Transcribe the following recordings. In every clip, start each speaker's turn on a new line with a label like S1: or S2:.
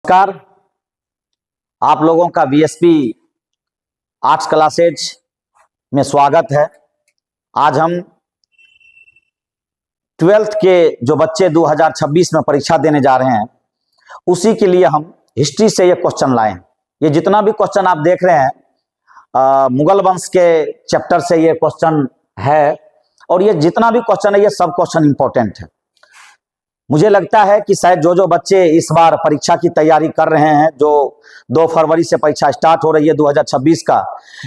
S1: नमस्कार। आप लोगों का बीएसपी आर्ट्स क्लासेज में स्वागत है। आज हम 12th के जो बच्चे 2026 में परीक्षा देने जा रहे हैं उसी के लिए हम हिस्ट्री से ये क्वेश्चन लाए हैं। ये जितना भी क्वेश्चन आप देख रहे हैं मुगल वंश के चैप्टर से ये क्वेश्चन है और ये जितना भी क्वेश्चन है ये सब क्वेश्चन इंपॉर्टेंट है। मुझे लगता है कि शायद जो बच्चे इस बार परीक्षा की तैयारी कर रहे हैं, जो 2 फरवरी से परीक्षा स्टार्ट हो रही है 2026 का,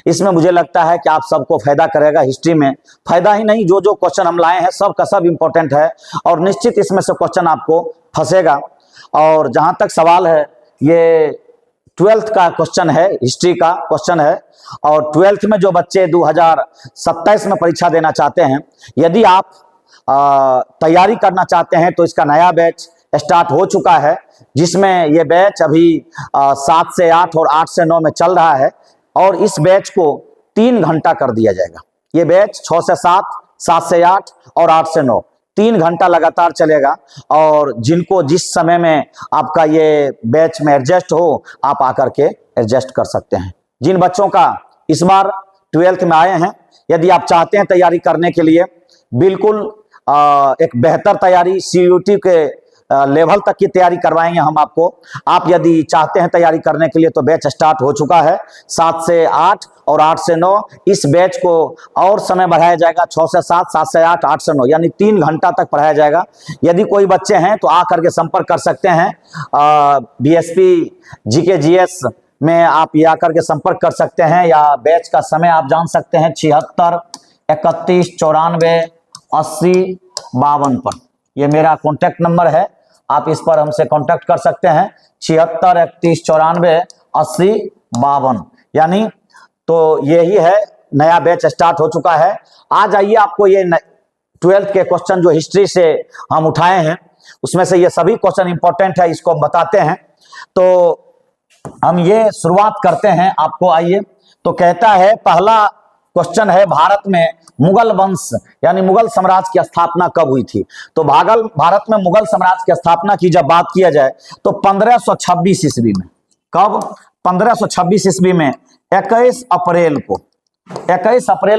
S1: इसमें मुझे लगता है कि आप सबको फायदा करेगा। हिस्ट्री में फायदा ही नहीं, जो क्वेश्चन हम लाए हैं सब का सब इंपॉर्टेंट है और निश्चित इसमें से क्वेश्चन आपको फंसेगा। और जहां तक सवाल है, ये 12th का क्वेश्चन है, हिस्ट्री का क्वेश्चन है। और 12th में जो बच्चे 2027 में परीक्षा देना चाहते हैं, यदि आप तैयारी करना चाहते हैं तो इसका नया बैच स्टार्ट हो चुका है, जिसमें ये बैच अभी 7 से 8 और 8 से 9 में चल रहा है। और इस बैच को 3 घंटा कर दिया जाएगा। ये बैच 6 से 7, 7 से 8 और 8 से 9 3 घंटा लगातार चलेगा। और जिनको जिस समय में आपका ये बैच में एडजस्ट हो, आप आकर के एडजस्ट कर सकते हैं। जिन बच्चों का इस बार 12th में आए हैं, यदि आप चाहते हैं तैयारी करने के लिए, बिल्कुल एक बेहतर तैयारी CUT के लेवल तक की तैयारी करवाएंगे हम आपको। आप यदि चाहते हैं तैयारी करने के लिए तो बैच स्टार्ट हो चुका है 7 से 8 और 8 से 9। इस बैच को और समय बढ़ाया जाएगा 6 से 7, 7 से 8, 8 से 9, यानी 3 घंटा तक पढ़ाया जाएगा। यदि कोई बच्चे हैं तो आकर के संपर्क कर सकते हैं। BSP GK GS में आप ये आकर के संपर्क कर सकते हैं, या बैच का समय आप जान सकते हैं 76 31 94 80 52 पर। ये मेरा कॉन्टैक्ट नंबर है, आप इस पर हमसे कॉन्टैक्ट कर सकते हैं 76 31 94 80 52। यानी तो यही है, नया बैच स्टार्ट हो चुका है। आज आइए आपको ये 12th के क्वेश्चन जो हिस्ट्री से हम उठाए हैं, उसमें से ये सभी क्वेश्चन इंपॉर्टेंट है, इसको बताते हैं। तो हम ये शुरुआत करते हैं आपको। आइए, तो कहता है पहला क्वेश्चन है, भारत में मुगल वंश यानी मुगल साम्राज्य की स्थापना कब हुई थी? तो भारत में मुगल साम्राज्य की स्थापना की जब बात किया जाए तो 1526 ईस्वी में। कब? 1526 ईस्वी में 21 अप्रैल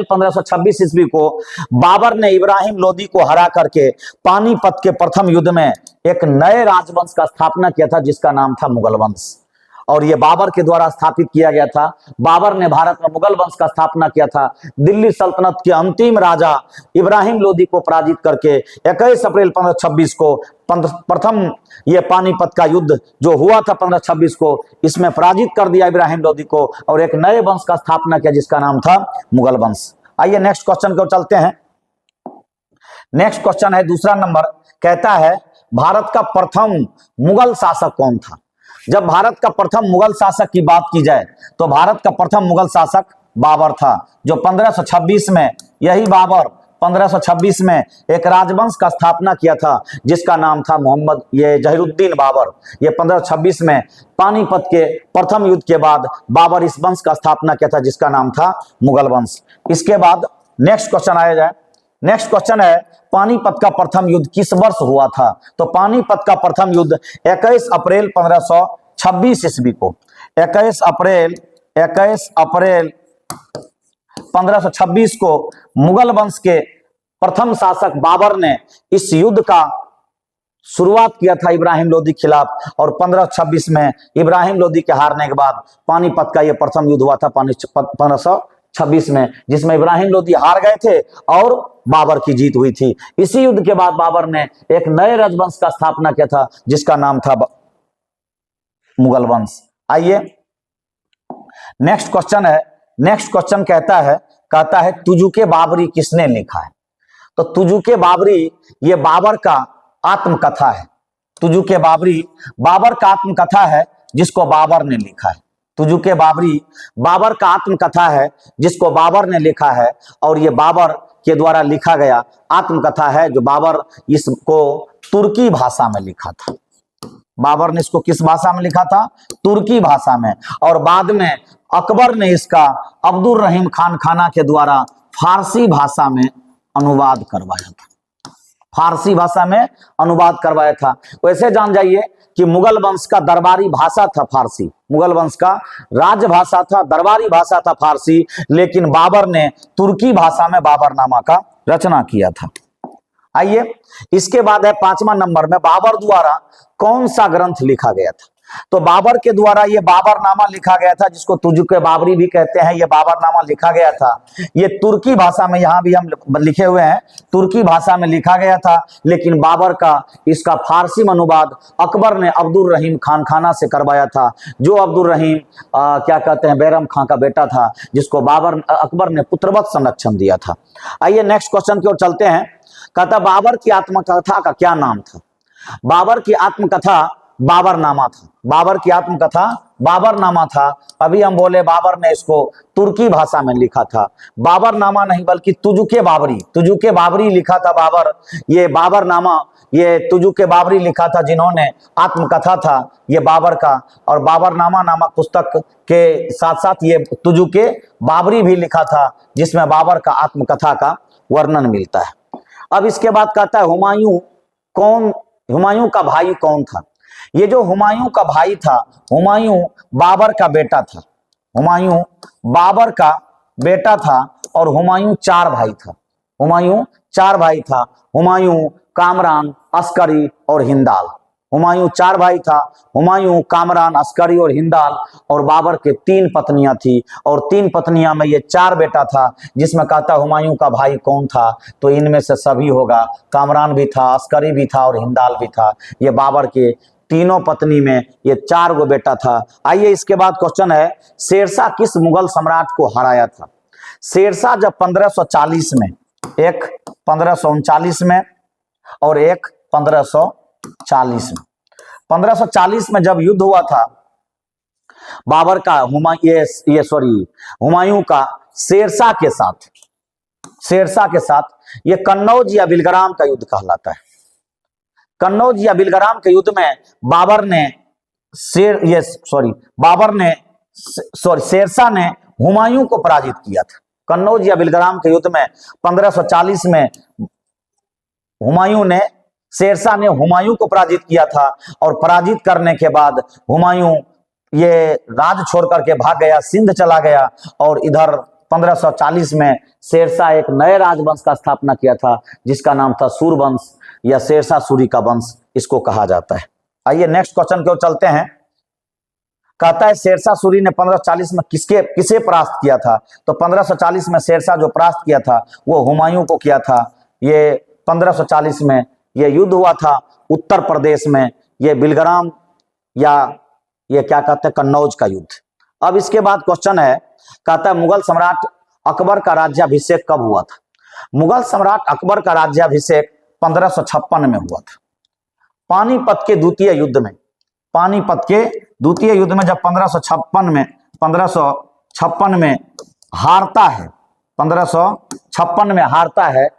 S1: 1526 ईस्वी को बाबर ने इब्राहिम लोदी को हरा करके पानीपत के प्रथम युद्ध में एक नए राजवंश का स्थापना किया था, जिसका नाम था मुगल वंश। और यह बाबर के द्वारा स्थापित किया गया था। बाबर ने भारत में मुगल वंश का स्थापना किया था। दिल्ली सल्तनत के अंतिम राजा इब्राहिम लोदी को पराजित करके 21 अप्रैल 1526 को प्रथम ये पानीपत का युद्ध जो हुआ था 1526 को, इसमें पराजित कर दिया इब्राहिम लोदी को और एक नए वंश का स्थापना किया, जिसका नाम था मुगल वंश। आइए नेक्स्ट क्वेश्चन को चलते हैं। नेक्स्ट क्वेश्चन है दूसरा नंबर, कहता है भारत का प्रथम मुगल शासक कौन था? जब भारत का प्रथम मुगल शासक की बात की जाए तो भारत का प्रथम मुगल शासक बाबर था, जो 1526 में, यही बाबर 1526 में एक राजवंश का स्थापना किया था, जिसका नाम था मोहम्मद जहीरुद्दीन बाबर। ये 1526 में पानीपत के प्रथम युद्ध के बाद बाबर इस वंश का स्थापना किया था, जिसका नाम था मुगल वंश। इसके बाद नेक्स्ट क्वेश्चन आया जाए। नेक्स्ट क्वेश्चन है, पानीपत का प्रथम युद्ध किस वर्ष हुआ था? तो पानीपत का प्रथम युद्ध 21 अप्रैल 1526 ईस्वी को, 21 अप्रैल 1526 को मुगल वंश के प्रथम शासक बाबर ने इस युद्ध का शुरुआत किया था इब्राहिम लोदी के खिलाफ। और 1526 में इब्राहिम लोदी के हारने के बाद पानीपत का यह प्रथम युद्ध हुआ था 1526 में, जिसमें इब्राहिम लोदी हार गए थे और बाबर की जीत हुई थी। इसी युद्ध के बाद बाबर ने एक नए राजवंश का स्थापना किया था, जिसका नाम था मुगल वंश। आइए नेक्स्ट क्वेश्चन है। नेक्स्ट क्वेश्चन कहता है तुजुके बाबरी किसने लिखा है? तो तुजुके बाबरी ये बाबर का आत्मकथा है। तुजुके बाबरी बाबर का आत्मकथा है, जिसको बाबर ने लिखा है। तुजुके बाबरी बाबर का आत्मकथा है, जिसको बाबर ने लिखा है। और ये बाबर के द्वारा लिखा गया आत्मकथा है, जो बाबर इसको तुर्की भाषा में लिखा था। बाबर ने इसको किस भाषा में लिखा था? तुर्की भाषा में। और बाद में अकबर ने इसका अब्दुल रहीम खान खाना के द्वारा फारसी भाषा में अनुवाद करवाया था। फारसी भाषा में अनुवाद करवाया था। वैसे जान जाइए कि मुगल वंश का दरबारी भाषा था फारसी, मुगल वंश का राजभाषा था, दरबारी भाषा था फारसी, लेकिन बाबर ने तुर्की भाषा में बाबरनामा का रचना किया था। आइए इसके बाद है 5वां नंबर में, बाबर द्वारा कौन सा ग्रंथ लिखा गया था। तो बाबर के द्वारा ये बाबरनामा लिखा गया था, जिसको तुजुक बाबरी भी कहते हैं। ये बाबरनामा लिखा गया था, ये तुर्की भाषा में, यहां भी हम लिखे हुए हैं, तुर्की भाषा में लिखा गया था। लेकिन बाबर का इसका फारसी में अनुवाद अकबर ने अब्दुल रहीम खान खाना से करवाया था, जो अब्दुल रहीम क्या कहते हैं, बैरम खां का बेटा था, जिसको अकबर ने पुत्रवत संरक्षण दिया था। आइए नेक्स्ट क्वेश्चन की ओर चलते हैं। कहता बाबर की आत्मकथा का क्या नाम था। बाबर की आत्मकथा बाबरनामा था। बाबर की आत्मकथा बाबरनामा था। अभी हम बोले बाबर ने इसको तुर्की भाषा में लिखा था, बाबरनामा नहीं बल्कि तुजुके बाबरी लिखा था बाबर। ये बाबरनामा, ये तुजुके बाबरी लिखा था, जिन्होंने आत्मकथा था ये बाबर का। और बाबरनामा नामक पुस्तक के साथ साथ ये तुजुके बाबरी भी लिखा था, जिसमें बाबर का आत्मकथा का वर्णन मिलता है। अब इसके बाद कहता है हुमायूं का भाई कौन था। ये जो हुमायूं का भाई था, हुमायूं बाबर का बेटा था। हुमायूं बाबर का बेटा था और हुमायूं 4 भाई था। हुमायूं 4 भाई था, हुमायूं, कामरान, अस्करी और हिंदाल। हुमायूं 4 भाई था, हुमायूं, कामरान, अस्करी और हिंदाल। और बाबर के 3 पत्नियां थी, और 3 पत्नियां में ये 4 बेटा था। जिसमें कहता हुमायूं का भाई कौन था, तो इनमें से सभी होगा, कामरान भी था, अस्करी भी था और हिंदाल भी था। ये बाबर के तीनों पत्नी में ये 4 गो बेटा था। आइए इसके बाद क्वेश्चन है, शेरशाह किस मुगल सम्राट को हराया था। शेरशाह जब 1540 में, एक 1539 में और एक 1540 में, 1540 में जब युद्ध हुआ था बाबर का हुमायूं का शेरशाह के साथ, ये कन्नौज या बिलग्राम का युद्ध कहलाता है। कन्नौज या बिलग्राम के युद्ध में शेरशाह ने हुमायूं को पराजित किया था। कन्नौज या बिलग्राम के युद्ध में 1540 में शेरशाह ने हुमायूं को पराजित किया था। और पराजित करने के बाद हुमायूं ये राज छोड़ करके भाग गया, सिंध चला गया। और इधर 1540 में शेरशाह एक नए राजवंश का स्थापना किया था, जिसका नाम था सूरवंश या शेरशाह सूरी का वंश इसको कहा जाता है। आइए नेक्स्ट क्वेश्चन की ओर चलते हैं। कहता है शेरशाह सूरी ने 1540 में किसे परास्त किया था। तो 1540 में शेरशाह जो परास्त किया था वो हुमायूं को किया था। ये 1540 में ये युद्ध हुआ था उत्तर प्रदेश में, ये बिलग्राम या ये क्या कहते हैं, कन्नौज का युद्ध। अब इसके बाद क्वेश्चन है, कहता है मुगल सम्राट अकबर का राज्याभिषेक कब हुआ था। मुगल सम्राट अकबर का राज्याभिषेक 1556 में हुआ था। पानीपत के द्वितीय युद्ध में, जब 1556 में हारता है, 1556 में हारता है,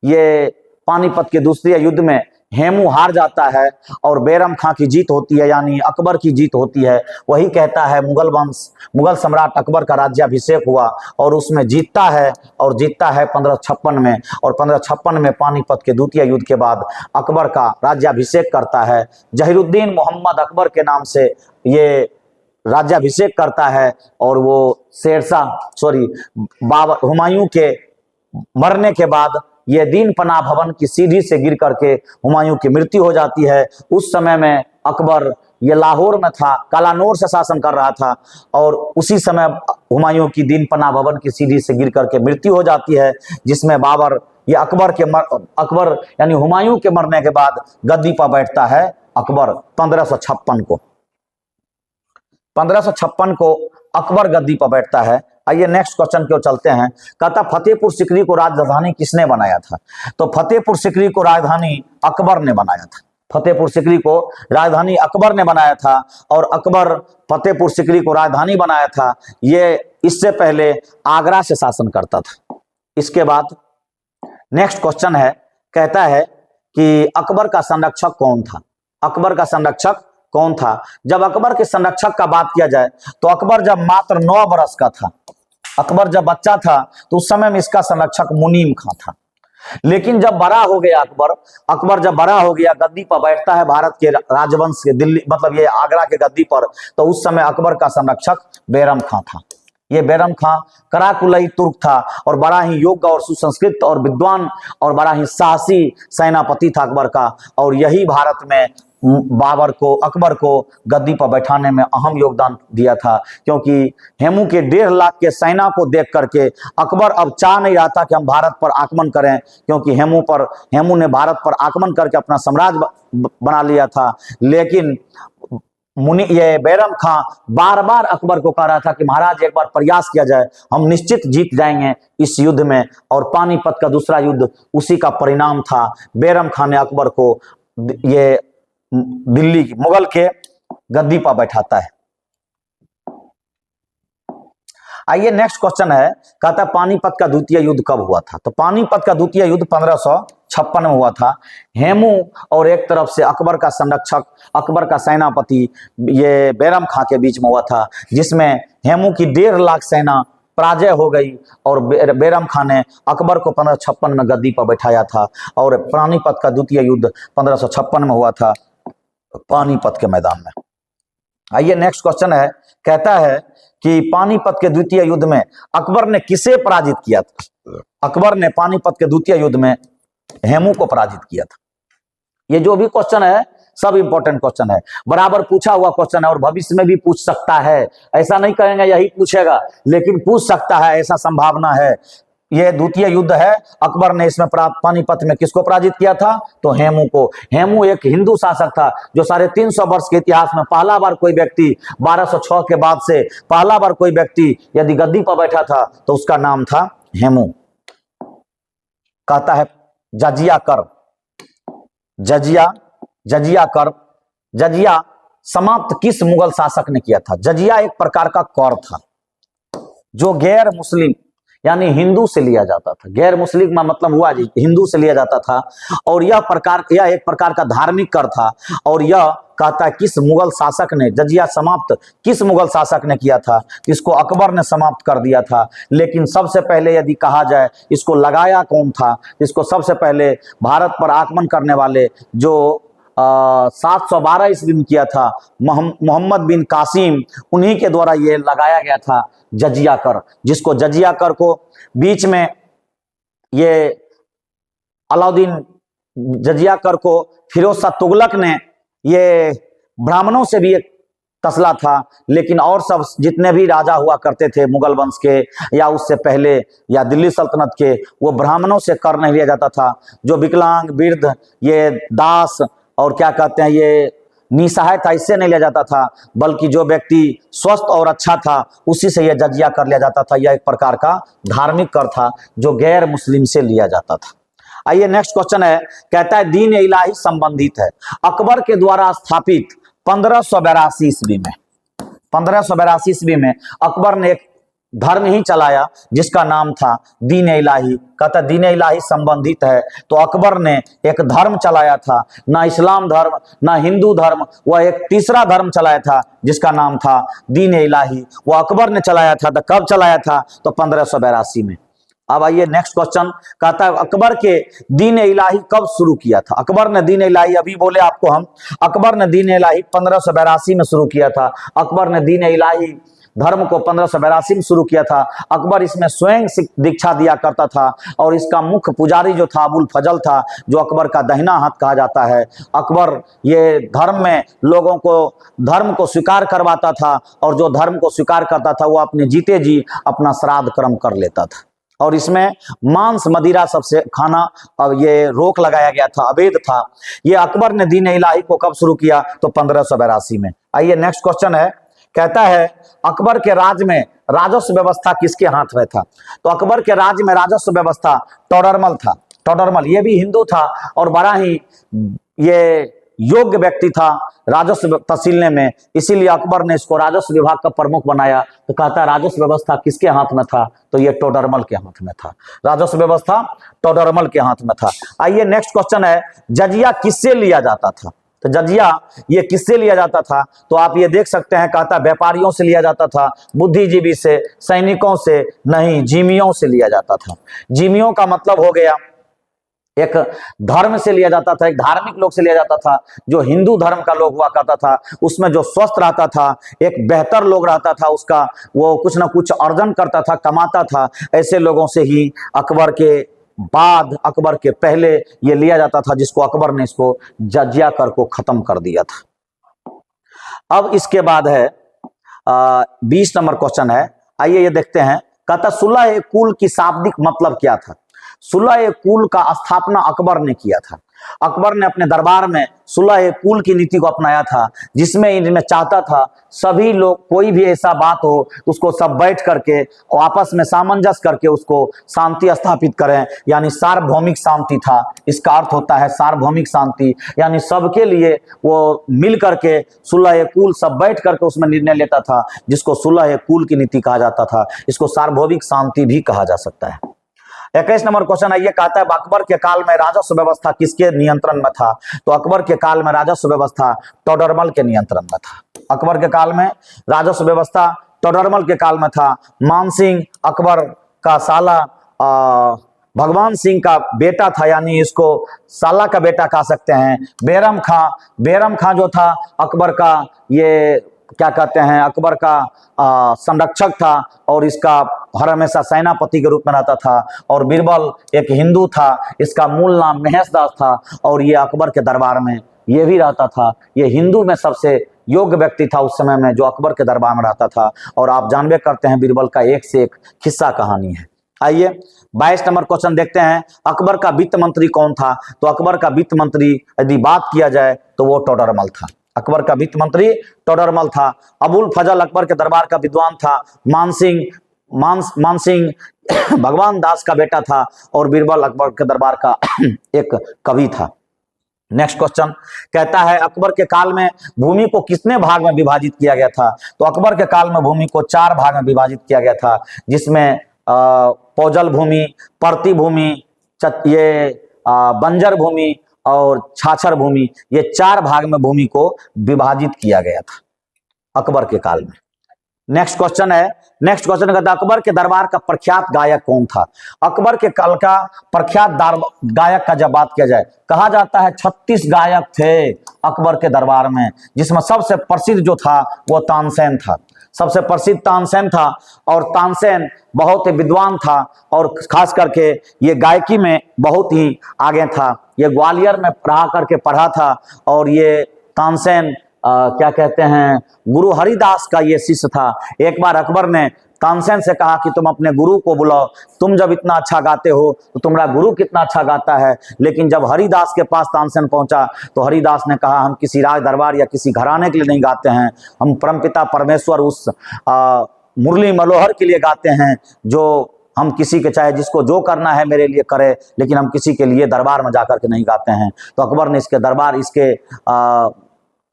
S1: ये पानीपत के दूसरे युद्ध में हेमू हार जाता है और बैरम खां की जीत होती है, यानी अकबर की जीत होती है। वही कहता है मुगल सम्राट अकबर का राज्याभिषेक हुआ और उसमें जीतता है 1556 में। और 1556 में पानीपत के द्वितीय युद्ध के बाद अकबर का राज्याभिषेक करता है। जहीरुद्दीन मोहम्मद अकबर के नाम से ये राज्याभिषेक करता है। और वो हुमायूं के मरने के बाद ये दीन पनाह भवन की सीढ़ी से गिर करके हुमायूं की मृत्यु हो जाती है। उस समय में अकबर ये लाहौर में था, कालानौर से शासन कर रहा था, और उसी समय हुमायूं की दीन पनाह भवन की सीढ़ी से गिर करके मृत्यु हो जाती है, जिसमें बाबर ये अकबर यानी हुमायूं के मरने के बाद गद्दी पर बैठता है अकबर 1556 को अकबर गद्दी पर बैठता है। आइए नेक्स्ट क्वेश्चन की ओर चलते हैं। कहता फतेहपुर सीकरी को राजधानी किसने बनाया था। तो फतेहपुर सीकरी को राजधानी अकबर ने बनाया था। फतेहपुर सीकरी को राजधानी अकबर ने बनाया था। और अकबर फतेहपुर सीकरी को राजधानी बनाया था। ये इससे पहले आगरा से शासन करता था। इसके बाद नेक्स्ट क्वेश्चन है, कहता है कि अकबर का संरक्षक कौन था। अकबर का संरक्षक कौन था। जब अकबर के संरक्षक का बात किया जाए तो अकबर जब मात्र 9 बरस का था, अकबर जब बच्चा था, तो उस समय में इसका संरक्षक मुनीम खां था। लेकिन जब बड़ा हो गया अकबर जब बड़ा हो गया, गद्दी पर बैठता है भारत के राजवंश के, दिल्ली मतलब ये आगरा के गद्दी पर, तो उस समय अकबर का संरक्षक बैरम खां था। ये बैरम खां कराकुलई तुर्क था और बड़ा ही योग्य और सुसंस्कृत और विद्वान और बड़ा ही साहसी सेनापति था अकबर का। और यही भारत में अकबर को गद्दी पर बैठाने में अहम योगदान दिया था, क्योंकि हेमू के 1.5 लाख के सेना को देख करके अकबर अब चाह नहीं रहा था कि हम भारत पर आक्रमण करें, क्योंकि हेमू ने भारत पर आक्रमण करके अपना साम्राज्य बना लिया था। लेकिन ये बैरम खां बार बार अकबर को कह रहा था कि महाराज एक बार प्रयास किया जाए, हम निश्चित जीत जाएंगे इस युद्ध में। और पानीपत का दूसरा युद्ध उसी का परिणाम था। बैरम खां ने अकबर को ये दिल्ली की मुगल के गद्दी पर बैठाता है। आइए नेक्स्ट क्वेश्चन है, कहता है पानीपत का द्वितीय युद्ध कब हुआ था? तो पानीपत का द्वितीय युद्ध 1556 में हुआ था। हेमू और एक तरफ से अकबर का संरक्षक, अकबर का सेनापति ये बैरम खां के बीच में हुआ था, जिसमें हेमू की 1.5 लाख सेना पराजय हो गई और बैरम खां ने अकबर को 1556 में गद्दी पर बैठाया था। और पानीपत का द्वितीय युद्ध 1556 में हुआ था पानीपत के मैदान में। आइए नेक्स्ट क्वेश्चन है, कहता है कि पानीपत के द्वितीय युद्ध में अकबर ने किसे पराजित किया था? अकबर ने पानीपत के द्वितीय युद्ध में हेमू को पराजित किया था। ये जो भी क्वेश्चन है सब इंपॉर्टेंट क्वेश्चन है, बराबर पूछा हुआ क्वेश्चन है और भविष्य में भी पूछ सकता है। ऐसा नहीं कहेंगे यही पूछेगा, लेकिन पूछ सकता है, ऐसा संभावना है। यह द्वितीय युद्ध है। अकबर ने इसमें पानीपत में किसको पराजित किया था? तो हेमू को। हेमू एक हिंदू शासक था जो 350 वर्ष के इतिहास में पहला बार कोई व्यक्ति 1206 के बाद से पहला बार कोई व्यक्ति यदि गद्दी पर बैठा था तो उसका नाम था हेमू। कहता है जजिया कर, जजिया समाप्त किस मुगल शासक ने किया था? जजिया एक प्रकार का कर था जो गैर मुस्लिम यानी हिंदू से लिया जाता था। गैर मुस्लिम का मतलब हुआ जी हिंदू से लिया जाता था। और यह एक प्रकार का धार्मिक कर था। और यह कहता है किस मुगल शासक ने, जजिया समाप्त किस मुगल शासक ने किया था? इसको अकबर ने समाप्त कर दिया था। लेकिन सबसे पहले यदि कहा जाए इसको लगाया कौन था? इसको सबसे पहले भारत पर आक्रमण करने वाले जो 712 ईस्वी में किया था मोहम्मद बिन कासिम, उन्हीं के द्वारा ये लगाया गया था जजिया कर, जिसको जजिया कर को बीच में ये अलाउद्दीन जजिया कर को फिरोज शाह तुगलक ने ये ब्राह्मणों से भी एक तसला था। लेकिन और सब जितने भी राजा हुआ करते थे मुगल वंश के या उससे पहले या दिल्ली सल्तनत के, वो ब्राह्मणों से कर नहीं लिया जाता था। जो विकलांग, वृद्ध, ये दास और क्या कहते हैं ये निसहाय था, इससे नहीं लिया जाता था, बल्कि जो व्यक्ति स्वस्थ और अच्छा था उसी से यह जजिया कर लिया जाता था। यह एक प्रकार का धार्मिक कर था जो गैर मुस्लिम से लिया जाता था। आइए नेक्स्ट क्वेश्चन है, कहता है दीन इलाही संबंधित है अकबर के द्वारा स्थापित 1582 ईस्वी में। 1582 ईस्वी में अकबर ने एक धर्म ही चलाया जिसका नाम था दीन इलाही। कहता दीन इलाही संबंधित है तो अकबर ने एक धर्म चलाया था, ना इस्लाम धर्म ना हिंदू धर्म, वह एक तीसरा धर्म चलाया था जिसका नाम था दीन इलाही। वह अकबर ने चलाया था। तो कब चलाया था? तो 1582 में। अब आइए नेक्स्ट क्वेश्चन, कहता है अकबर के दीन इलाही कब शुरू किया था? अकबर ने दीन इलाही, अभी बोले आपको हम, अकबर ने दीन इलाही 1582 में शुरू किया था। अकबर ने दीन इलाही धर्म को 1582 में शुरू किया था। अकबर इसमें स्वयं दीक्षा दिया करता था और इसका मुख्य पुजारी जो था अबुल फजल था, जो अकबर का दाहिना हाथ कहा जाता है। अकबर ये धर्म में लोगों को धर्म को स्वीकार करवाता था और जो धर्म को स्वीकार करता था वो अपने जीते जी अपना श्राद्ध कर्म कर लेता था। और इसमें मांस मदिरा सबसे खाना और ये रोक लगाया गया था, अवैध था। ये अकबर ने दीन इलाही को कब शुरू किया? तो 1582 में। आइए नेक्स्ट क्वेश्चन है, कहता है अकबर के राज में राजस्व व्यवस्था किसके हाथ में था? तो अकबर के राज में राजस्व व्यवस्था टोडरमल था। टोडरमल ये भी हिंदू था और बड़ा ही ये योग्य व्यक्ति था राजस्व तहसीलने में, इसीलिए अकबर ने इसको राजस्व विभाग का प्रमुख बनाया। तो कहता है राजस्व व्यवस्था किसके हाथ में था? तो ये टोडरमल के हाथ में था। राजस्व व्यवस्था टोडरमल के हाथ में था। आइए नेक्स्ट क्वेश्चन है, जजिया किससे लिया जाता था? तो जजिया ये किससे लिया जाता था? तो आप ये देख सकते हैं, कहता व्यापारियों से लिया जाता था, बुद्धिजीवी से, सैनिकों से नहीं, जिमियों से लिया जाता था। जिमियों का मतलब हो गया एक धर्म से लिया जाता था, एक धार्मिक लोग से लिया जाता था। जो हिंदू धर्म का लोग हुआ करता था उसमें जो स्वस्थ रहता था, एक बेहतर लोग रहता था, उसका वो कुछ ना कुछ अर्जन करता था, कमाता था, ऐसे लोगों से ही अकबर के बाद, अकबर के पहले ये लिया जाता था, जिसको अकबर ने इसको जजिया कर को खत्म कर दिया था। अब इसके बाद है 20 नंबर क्वेश्चन है, आइए ये देखते हैं। कहता सुलह कुल की शाब्दिक मतलब क्या था? सुलह कुल का स्थापना अकबर ने किया था। अकबर ने अपने दरबार में सुलह कुल की नीति को अपनाया था, जिसमें इनमें चाहता था सभी लोग, कोई भी ऐसा बात हो तो उसको सब बैठ करके और आपस में सामंजस्य करके उसको शांति स्थापित करें, यानी सार्वभौमिक शांति था। इसका अर्थ होता है सार्वभौमिक शांति, यानी सबके लिए वो मिल करके सुलह कुल सब बैठ करके उसमें निर्णय लेता था, जिसको सुलह कुल की नीति कहा जाता था। इसको सार्वभौमिक शांति भी कहा जा सकता है। 21 नंबर क्वेश्चन है, ये कहता है अकबर के काल में राजस्व व्यवस्था किसके नियंत्रण में था? तो अकबर के काल में राजस्व व्यवस्था टोडरमल के नियंत्रण में था। अकबर के काल में राजस्व व्यवस्था टोडरमल के काल में था। मान सिंह अकबर का साला भगवान सिंह का बेटा था, यानी इसको साला का बेटा कह सकते हैं। बैरम खां जो था अकबर का, ये क्या कहते हैं, अकबर का संरक्षक था और इसका हर हमेशा सेनापति के रूप में रहता था। और बीरबल एक हिंदू था, इसका मूल नाम महेश दास था और ये अकबर के दरबार में ये भी रहता था। ये हिंदू में सबसे योग्य व्यक्ति था उस समय में, जो अकबर के दरबार में रहता था। और आप जानबे करते हैं बीरबल का एक से एक किस्सा कहानी है। आइए 22 नंबर क्वेश्चन देखते हैं, अकबर का वित्त मंत्री कौन था? तो अकबर का वित्त मंत्री यदि बात किया जाए तो वो टोडरमल था। अकबर का वित्त मंत्री टोडरमल था। अबुल फजल अकबर के दरबार का विद्वान था। मान सिंह भगवान दास का बेटा था और बीरबल अकबर के दरबार का एक कवि था। नेक्स्ट क्वेश्चन कहता है अकबर के काल में भूमि को कितने भाग में विभाजित किया गया था? तो अकबर के काल में भूमि को 4 भाग में विभाजित किया गया था, जिसमें पौजल भूमि, परती भूमि, ये बंजर भूमि और छाछर भूमि, ये 4 भाग में भूमि को विभाजित किया गया था अकबर के काल में। नेक्स्ट क्वेश्चन कहता है अकबर के दरबार का प्रख्यात गायक कौन था? अकबर के काल का प्रख्यात गायक का जब बात किया जाए, कहा जाता है 36 गायक थे अकबर के दरबार में, जिसमें सबसे प्रसिद्ध जो था वो तानसेन था। सबसे प्रसिद्ध तानसेन था और तानसेन बहुत ही विद्वान था और खास करके ये गायकी में बहुत ही आगे था। ये ग्वालियर में पढ़ा था और ये तानसेन क्या कहते हैं, गुरु हरिदास का ये शिष्य था। एक बार अकबर ने तानसेन से कहा कि तुम अपने गुरु को बुलाओ, तुम जब इतना अच्छा गाते हो तो तुम्हारा गुरु कितना अच्छा गाता है। लेकिन जब हरिदास के पास तानसेन पहुंचा तो हरिदास ने कहा हम किसी राज दरबार या किसी घराने के लिए नहीं गाते हैं, हम परमपिता परमेश्वर उस मुरली मनोहर के लिए गाते हैं, जो हम किसी के चाहे जिसको जो करना है मेरे लिए करे, लेकिन हम किसी के लिए दरबार में जाकर के नहीं गाते हैं। तो अकबर ने इसके दरबार, इसके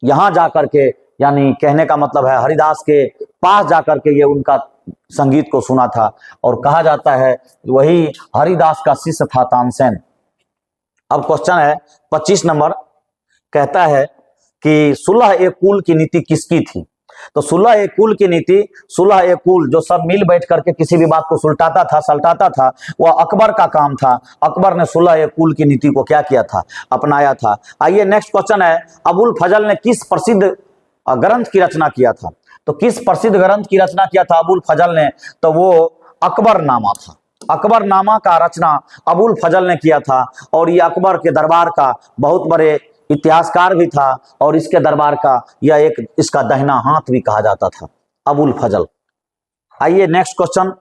S1: यहाँ जाकर के, यानी कहने का मतलब है हरिदास के पास जाकर के ये उनका संगीत को सुना था और कहा जाता है वही हरिदास का शिष्य था तानसेन। अब क्वेश्चन है 25 नंबर, कहता है कि सुलह कुल की नीति किसकी थी? तो सुलह कुल की नीति, सुलह कुल जो सब मिल बैठ करके किसी भी बात को सलटाता था, वह अकबर का काम था। अकबर ने सुलह कुल की नीति को क्या किया था? अपनाया था। आइए नेक्स्ट क्वेश्चन है, अबुल फजल ने किस प्रसिद्ध ग्रंथ की रचना किया था? तो किस प्रसिद्ध ग्रंथ की रचना किया था अबुल फजल ने? तो वो अकबरनामा था। अकबरनामा का रचना अबुल फजल ने किया था और ये अकबर के दरबार का बहुत बड़े इतिहासकार भी था और इसके दरबार का यह एक इसका दाहिना हाथ भी कहा जाता था, अबुल फजल। आइए नेक्स्ट क्वेश्चन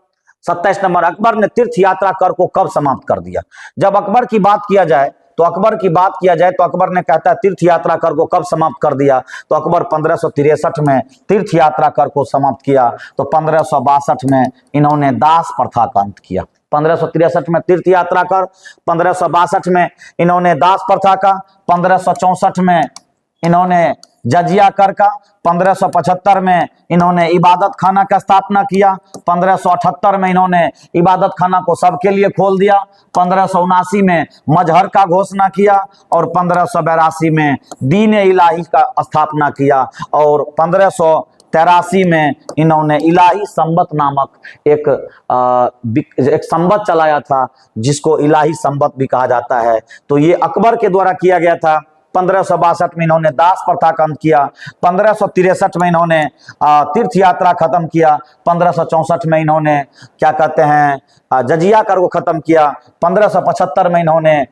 S1: 27 नंबर, अकबर ने तीर्थ यात्रा कर को कब समाप्त कर दिया? जब अकबर की बात किया जाए तो अकबर ने कहता है तीर्थ यात्रा कर को कब समाप्त कर दिया? तो अकबर 1563 में तीर्थ यात्रा कर को समाप्त किया। तो 1562 में इन्होंने दास प्रथा का अंत किया। 1563 में तीर्थ यात्रा कर, 1562 में इन्होंने दास प्रथा का, 1564 में इन्होंने जजिया कर का, 1575 में इन्होंने इबादत खाना का स्थापना किया, 1578 में इन्होंने इबादत खाना को सबके लिए खोल दिया, 1579 में मजहर का घोषणा किया और 1582 में दीन इलाही का स्थापना किया और 1583 1383 में इन्होंने इलाही संबत नामक एक संबत चलाया था, जिसको इलाही संबत भी कहा जाता है। तो ये अकबर के द्वारा किया गया था। 1562 में इन्होंने दास प्रथा का अंत किया। 1563 में इन्होंने तीर्थ यात्रा खत्म किया। 1564 में इन्होंने क्या कहते हैं जजिया कर को खत्म किया। 1575 में इन्होंने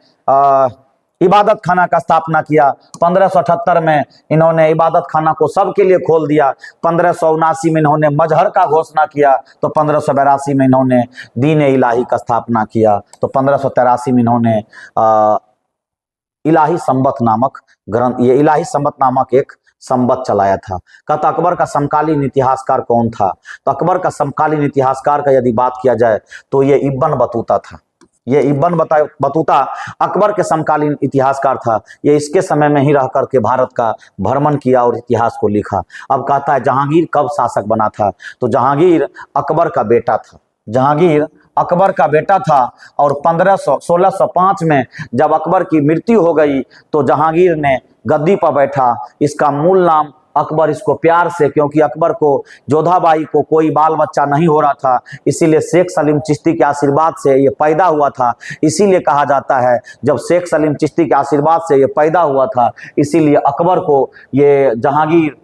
S1: इबादत खाना का स्थापना किया। 1578 में इन्होंने इबादत खाना को सबके लिए खोल दिया। 1579 में इन्होंने मजहर का घोषणा किया। तो 1582 में इन्होंने दीन इलाही का स्थापना किया। तो 1583 में इन्होंने इलाही संबत नामक ग्रंथ, ये इलाही संबत नामक एक संबत चलाया था। कहता अकबर का समकालीन इतिहासकार कौन था? तो अकबर का समकालीन इतिहासकार का यदि बात किया जाए तो ये इब्न बतूता था। ये इब्न बतूता अकबर के समकालीन इतिहासकार था। ये इसके समय में ही रह करके भारत का भ्रमण किया और इतिहास को लिखा। अब कहता है जहांगीर कब शासक बना था? तो जहांगीर अकबर का बेटा था। जहांगीर अकबर का बेटा था और 1605 में जब अकबर की मृत्यु हो गई तो जहांगीर ने गद्दी पर बैठा। इसका मूल नाम अकबर, इसको प्यार से, क्योंकि अकबर को जोधाबाई को कोई बाल बच्चा नहीं हो रहा था, इसीलिए शेख सलीम चिश्ती के आशीर्वाद से ये पैदा हुआ था। इसीलिए कहा जाता है जब शेख सलीम चिश्ती के आशीर्वाद से ये पैदा हुआ था, इसीलिए अकबर को ये जहांगीर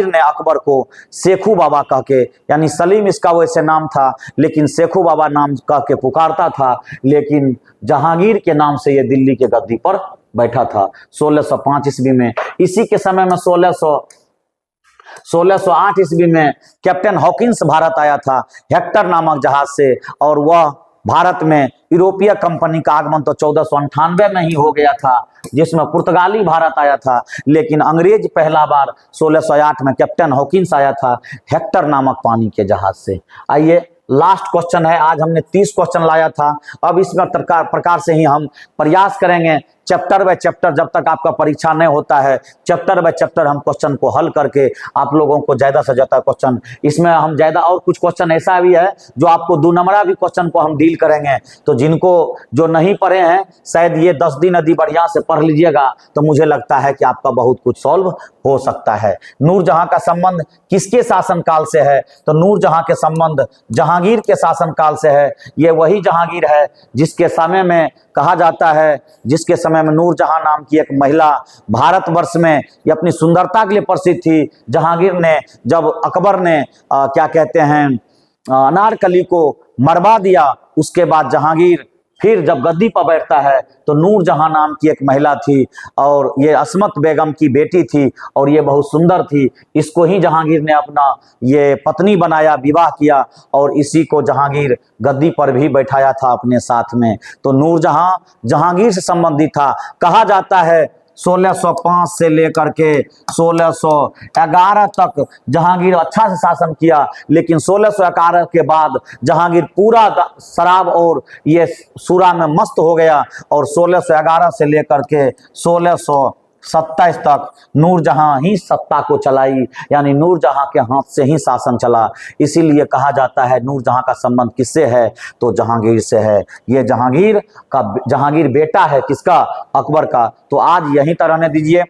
S1: ने अकबर को शेखू बाबा कह के, यानी सलीम इसका वैसे नाम था लेकिन शेखू बाबा नाम कह के पुकारता था, लेकिन जहांगीर के नाम से ये दिल्ली के गद्दी पर बैठा था 1605 ईस्वी में। इसी के समय में 1608 ईस्वी में कैप्टन हॉकिंस भारत आया था हेक्टर नामक जहाज से, और वह भारत में यूरोपीय कंपनी का आगमन तो 1498 में ही हो गया था, जिसमें पुर्तगाली भारत आया था। लेकिन अंग्रेज पहला बार 1608 में कैप्टन हॉकिंस आया था हेक्टर नामक पानी के जहाज से। आइए लास्ट क्वेश्चन है। आज हमने 30 क्वेश्चन लाया था। अब इसमें प्रकार से ही हम प्रयास करेंगे चैप्टर बाय चैप्टर, जब तक आपका परीक्षा नहीं होता है, चैप्टर बाय चैप्टर हम क्वेश्चन को हल करके आप लोगों को ज्यादा से ज्यादा क्वेश्चन, इसमें हम ज्यादा, और कुछ क्वेश्चन ऐसा भी है जो आपको 2 नंबरा भी क्वेश्चन को हम डील करेंगे। तो जिनको जो नहीं पढ़े हैं, शायद ये 10 दिन यदि बढ़िया से पढ़ लीजिएगा तो मुझे लगता है कि आपका बहुत कुछ सॉल्व हो सकता है। नूरजहां का संबंध किसके शासनकाल से है? तो नूरजहां के संबंध जहांगीर के शासनकाल से है। ये वही जहांगीर है जिसके समय में कहा जाता है, जिसके समय में नूरजहां नाम की एक महिला भारतवर्ष में ये अपनी सुंदरता के लिए प्रसिद्ध थी। जहांगीर ने, जब अकबर ने क्या कहते हैं अनारकली को मरवा दिया, उसके बाद जहांगीर फिर जब गद्दी पर बैठता है तो नूरजहां नाम की एक महिला थी और ये अस्मत बेगम की बेटी थी और ये बहुत सुंदर थी। इसको ही जहांगीर ने अपना ये पत्नी बनाया, विवाह किया और इसी को जहांगीर गद्दी पर भी बैठाया था अपने साथ में। तो नूरजहां जहांगीर से संबंधित था। कहा जाता है 1605 से लेकर के 1611 तक जहांगीर अच्छा से शासन किया, लेकिन 1611 के बाद जहांगीर पूरा शराब और ये सूरा में मस्त हो गया और 1611 से लेकर के 1627 तक नूरजहां ही सत्ता को चलाई, यानी नूरजहां के हाथ से ही शासन चला। इसीलिए कहा जाता है नूरजहां का संबंध किससे है? तो जहांगीर से है। ये जहांगीर बेटा है किसका? अकबर का। तो आज यहीं तक रहने दीजिए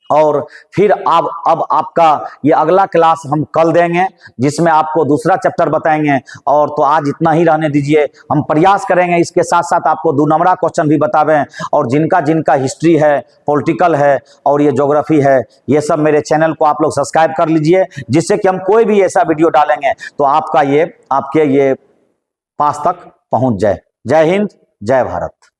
S1: और फिर अब आपका ये अगला क्लास हम कल देंगे जिसमें आपको दूसरा चैप्टर बताएंगे। और तो आज इतना ही रहने दीजिए। हम प्रयास करेंगे इसके साथ साथ आपको 2 नंबरा क्वेश्चन भी बतावें, और जिनका जिनका हिस्ट्री है, पॉलिटिकल है और ये ज्योग्राफी है, ये सब मेरे चैनल को आप लोग सब्सक्राइब कर लीजिए, जिससे कि हम कोई भी ऐसा वीडियो डालेंगे तो आपके ये पास तक पहुंच जाए। जय हिंद, जय भारत।